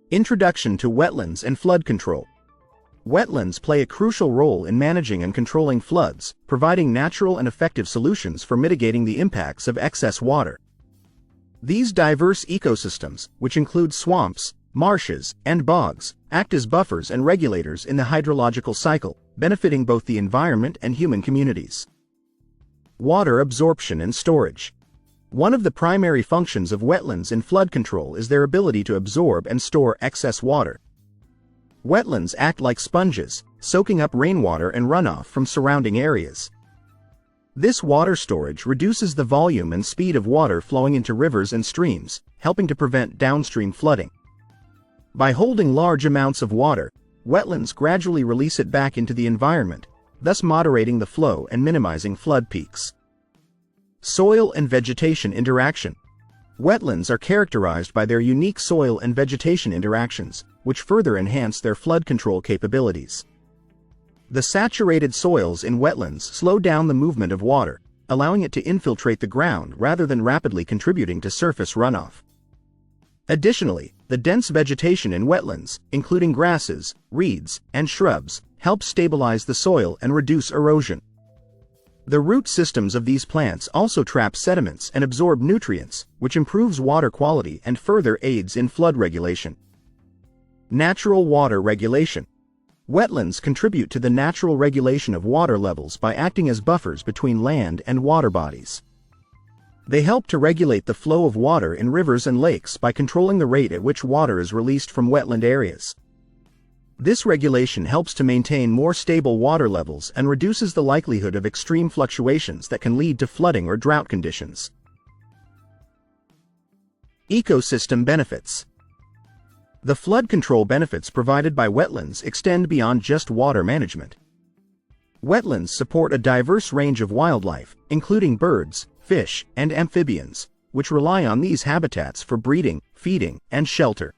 Introduction to wetlands and flood control. Wetlands play a crucial role in managing and controlling floods, providing natural and effective solutions for mitigating the impacts of excess water. These diverse ecosystems, which include swamps, marshes, and bogs, act as buffers and regulators in the hydrological cycle, benefiting both the environment and human communities. Water absorption and storage. One of the primary functions of wetlands in flood control is their ability to absorb and store excess water. Wetlands act like sponges, soaking up rainwater and runoff from surrounding areas. This water storage reduces the volume and speed of water flowing into rivers and streams, helping to prevent downstream flooding. By holding large amounts of water, wetlands gradually release it back into the environment, thus moderating the flow and minimizing flood peaks. Soil and vegetation interaction. Wetlands are characterized by their unique soil and vegetation interactions, which further enhance their flood control capabilities. The saturated soils in wetlands slow down the movement of water, allowing it to infiltrate the ground rather than rapidly contributing to surface runoff. Additionally, the dense vegetation in wetlands, including grasses, reeds, and shrubs, helps stabilize the soil and reduce erosion. The root systems of these plants also trap sediments and absorb nutrients, which improves water quality and further aids in flood regulation. Natural water regulation. Wetlands contribute to the natural regulation of water levels by acting as buffers between land and water bodies. They help to regulate the flow of water in rivers and lakes by controlling the rate at which water is released from wetland areas. This regulation helps to maintain more stable water levels and reduces the likelihood of extreme fluctuations that can lead to flooding or drought conditions. Ecosystem benefits. The flood control benefits provided by wetlands extend beyond just water management. Wetlands support a diverse range of wildlife, including birds, fish, and amphibians, which rely on these habitats for breeding, feeding, and shelter.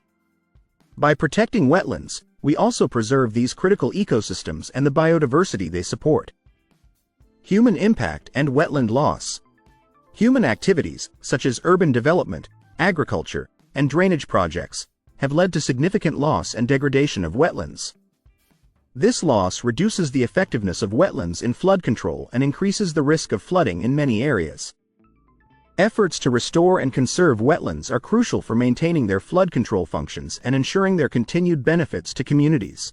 By protecting wetlands, we also preserve these critical ecosystems and the biodiversity they support. Human impact and wetland loss. Human activities, such as urban development, agriculture, and drainage projects, have led to significant loss and degradation of wetlands. This loss reduces the effectiveness of wetlands in flood control and increases the risk of flooding in many areas. Efforts to restore and conserve wetlands are crucial for maintaining their flood control functions and ensuring their continued benefits to communities.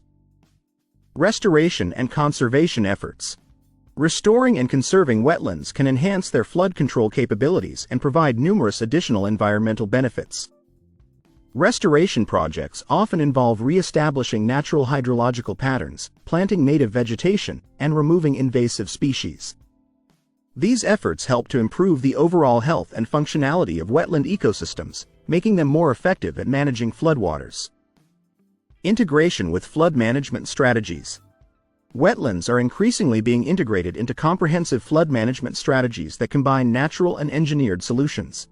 Restoration and conservation efforts. Restoring and conserving wetlands can enhance their flood control capabilities and provide numerous additional environmental benefits. Restoration projects often involve re-establishing natural hydrological patterns, planting native vegetation, and removing invasive species. These efforts help to improve the overall health and functionality of wetland ecosystems, making them more effective at managing floodwaters. Integration with flood management strategies. Wetlands are increasingly being integrated into comprehensive flood management strategies that combine natural and engineered solutions.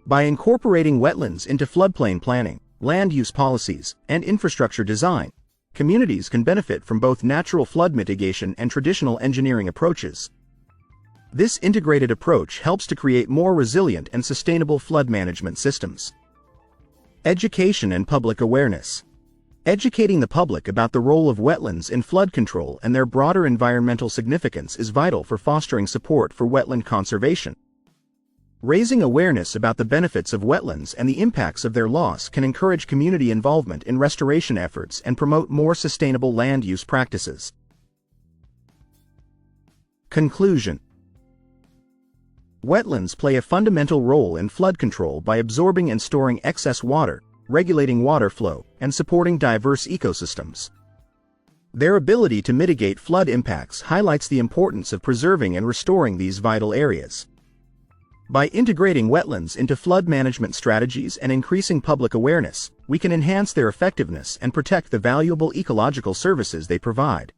By incorporating wetlands into floodplain planning, land use policies, and infrastructure design, communities can benefit from both natural flood mitigation and traditional engineering approaches. This integrated approach helps to create more resilient and sustainable flood management systems. Education and public awareness. Educating the public about the role of wetlands in flood control and their broader environmental significance is vital for fostering support for wetland conservation. Raising awareness about the benefits of wetlands and the impacts of their loss can encourage community involvement in restoration efforts and promote more sustainable land use practices. Conclusion. Wetlands play a fundamental role in flood control by absorbing and storing excess water, regulating water flow, and supporting diverse ecosystems. Their ability to mitigate flood impacts highlights the importance of preserving and restoring these vital areas. By integrating wetlands into flood management strategies and increasing public awareness, we can enhance their effectiveness and protect the valuable ecological services they provide.